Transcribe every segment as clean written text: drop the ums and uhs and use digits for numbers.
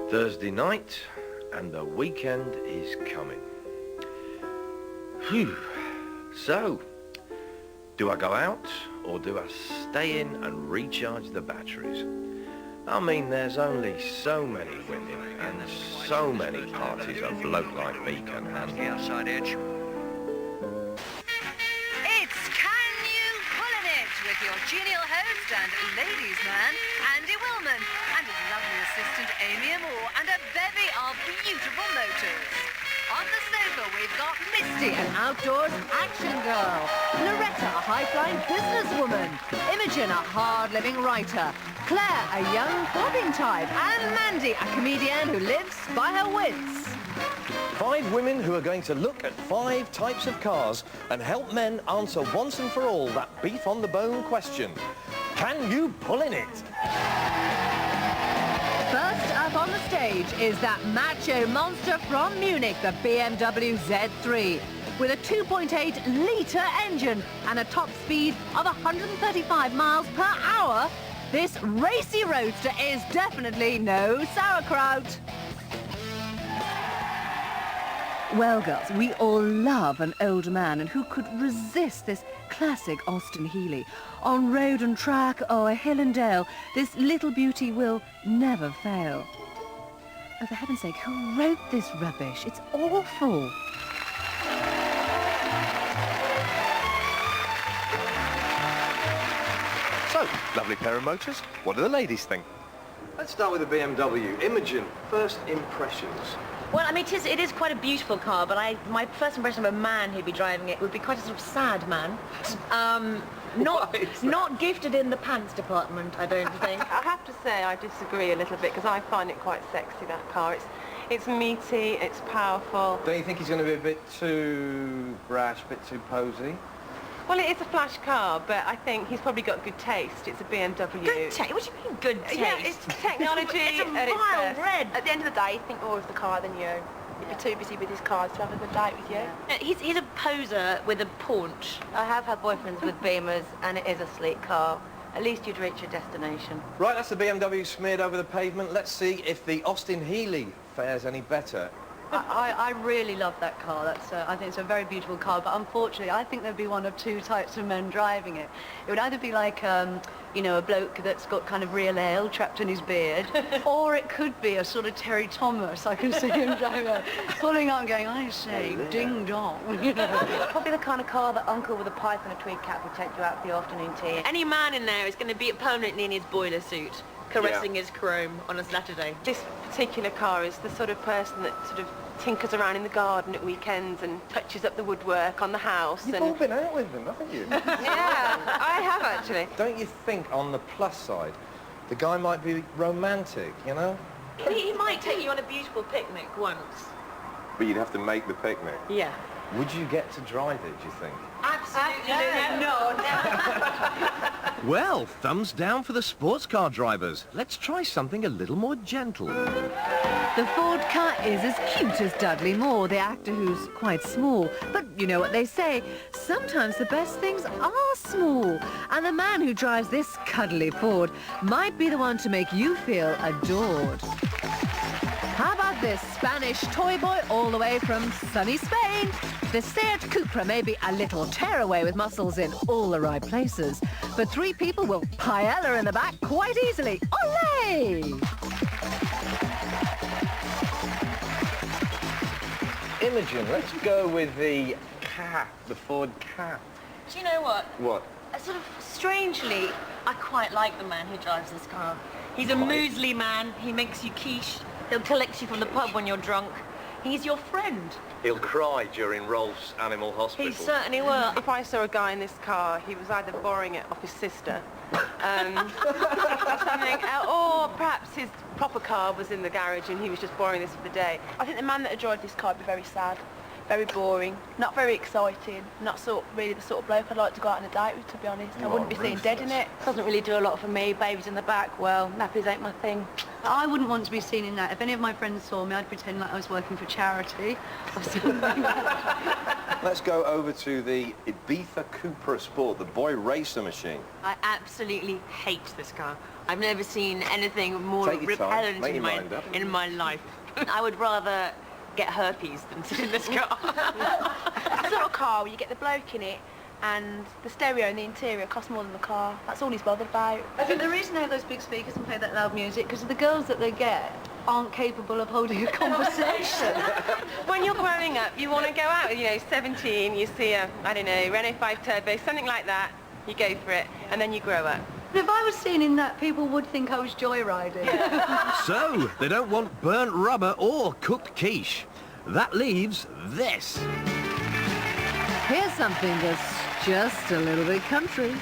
Thursday night, and the weekend is coming. Phew. So, do I go out, or do I stay in and recharge the batteries? I mean, there's only so many women and so many parties a bloke like me can handle. The outside edge. It's Can You Pullin' It with your genial host and ladies' man, Andy Wilman, and his lovely assistant, Amy Moore, and a bevy of beautiful motors. On the sofa, we've got Misty, an outdoors action girl, Loretta, a high-flying businesswoman, Imogen, a hard-living writer, Claire, a young bobbing type, and Mandy, a comedian who lives by her wits. 5 women who are going to look at 5 types of cars and help men answer once and for all that beef-on-the-bone question. Can you pull in it? First up on the stage is that macho monster from Munich, the BMW Z3. With a 2.8-litre engine and a top speed of 135 miles per hour, this racy roadster is definitely no sauerkraut. Well, girls, we all love an old man, and who could resist this classic Austin Healey? On road and track, or hill and dale, this little beauty will never fail. Oh, for heaven's sake, who wrote this rubbish? It's awful. So, lovely pair of motors. What do the ladies think? Let's start with the BMW. Imogen, first impressions. Well, I mean, it is quite a beautiful car, but my first impression of a man who'd be driving it would be quite a sort of sad man. Not gifted in the pants department, I don't think. I have to say I disagree a little bit, because I find it quite sexy, that car. It's meaty, it's powerful. Don't you think he's going to be a bit too brash, a bit too posy? Well, it is a flash car, but I think he's probably got good taste. It's a BMW. Good taste? What do you mean good taste? Yeah, it's technology. It's a at its vile best. red. At the end of the day, he'd think more of the car than you. He'd be too busy with his cars to have a good date with you. He's a poser with a paunch. I have had boyfriends with Beamers, and it is a sleek car. At least you'd reach your destination. Right, that's the BMW smeared over the pavement. Let's see if the Austin Healey fares any better. I really love that car. I think it's a very beautiful car, but unfortunately I think there'd be one of 2 types of men driving it. It would either be like, you know, a bloke that's got kind of real ale trapped in his beard, or it could be a sort of Terry Thomas. I can see him driving, pulling up and going, I say, ding dong, you know. Probably the kind of car that uncle with a pipe and a tweed cap would take you out for the afternoon tea. Any man in there is going to be permanently in his boiler suit, caressing his chrome on a Saturday. This particular car is the sort of person that sort of tinkers around in the garden at weekends and touches up the woodwork on the house. You've all been out with them, haven't you? Yeah, I have actually. Don't you think, on the plus side, the guy might be romantic, you know? He might take you on a beautiful picnic once. But you'd have to make the picnic. Yeah. Would you get to drive it, do you think? Absolutely no. Well, thumbs down for the sports car drivers. Let's try something a little more gentle. The Ford car is as cute as Dudley Moore, the actor who's quite small. But you know what they say, sometimes the best things are small. And the man who drives this cuddly Ford might be the one to make you feel adored. How about this Spanish toy boy all the way from sunny Spain? The Seat Cupra may be a little tearaway with muscles in all the right places, but 3 people will paella in the back quite easily. Olé! Imogen, let's go with the cat, the Ford cat. Do you know what? What? Sort of strangely, I quite like the man who drives this car. He's a muesli man. He makes you quiche. He'll collect you from the pub when you're drunk. He's your friend. He'll cry during Rolf's Animal Hospital. He certainly will. If I saw a guy in this car, he was either borrowing it off his sister, or something, or perhaps his proper car was in the garage and he was just borrowing this for the day. I think the man that would drive this car would be very sad, very boring, not very exciting, not really the sort of bloke I'd like to go out on a date with, to be honest. I wouldn't be seen dead in it. Doesn't really do a lot for me. Babies in the back, well, nappies ain't my thing. I wouldn't want to be seen in that. If any of my friends saw me, I'd pretend like I was working for charity or something like that. Let's go over to the Ibiza Cupra Sport, the boy racer machine. I absolutely hate this car. I've never seen anything more Take your time. repellent Make in your mind up. my life. I would rather get herpes than sit in this car. It's the sort of car where you get the bloke in it and the stereo and the interior costs more than the car. That's all he's bothered about. I think the reason they have those big speakers and play that loud music because the girls that they get aren't capable of holding a conversation. When you're growing up, you want to go out, you know, 17, you see a, I don't know, Renault 5 Turbo, something like that, you go for it, and then you grow up. But if I was seen in that, people would think I was joyriding. So, they don't want burnt rubber or cooked quiche. That leaves this. Here's something that's just a little bit country.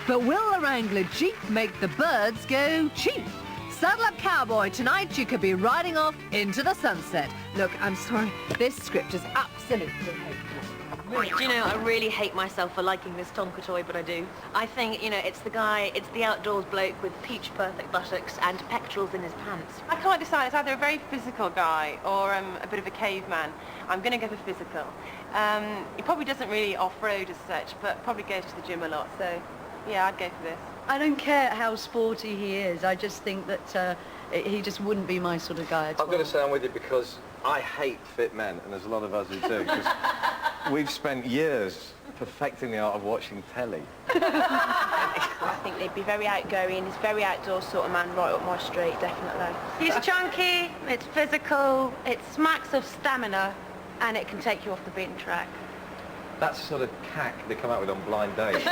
But will the Wrangler Jeep make the birds go cheap? Saddle up, cowboy. Tonight you could be riding off into the sunset. Look, I'm sorry. This script is absolutely hopeless. Do you know, I really hate myself for liking this Tonka toy, but I do. I think, you know, it's the outdoors bloke with peach perfect buttocks and pectorals in his pants. I can't decide, it's either a very physical guy or a bit of a caveman. I'm going to go for physical. He probably doesn't really off-road as such, but probably goes to the gym a lot, so yeah, I'd go for this. I don't care how sporty he is. I just think that he just wouldn't be my sort of guy at all. I've got to say I'm with you because I hate fit men, and there's a lot of us who do, because we've spent years perfecting the art of watching telly. I think they'd be very outgoing. He's a very outdoors sort of man, right up my street, definitely. He's chunky, it's physical, it smacks of stamina, and it can take you off the beaten track. That's the sort of cack they come out with on blind dates.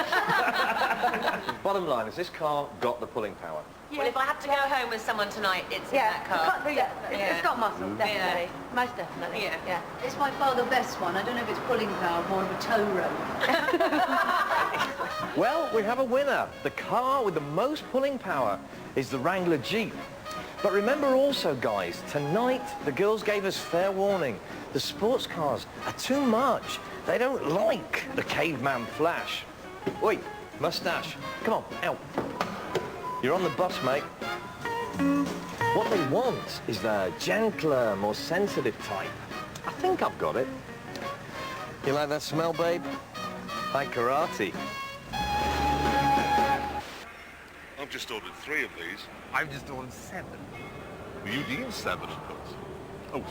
Bottom line, has this car got the pulling power? Well, if I had to go home with someone tonight, it's in that car. It's got muscle, definitely. Most definitely. Yeah. It's by far the best one. I don't know if it's pulling power, more of a tow rope. Well, we have a winner. The car with the most pulling power is the Wrangler Jeep. But remember also, guys, tonight the girls gave us fair warning. The sports cars are too much. They don't like the caveman flash. Oi, mustache, come on, out. You're on the bus, mate. What they want is the gentler, more sensitive type. I think I've got it. You like that smell, babe? Like karate. I've just ordered 3 of these. I've just ordered 7. You need 7 of those. Oh,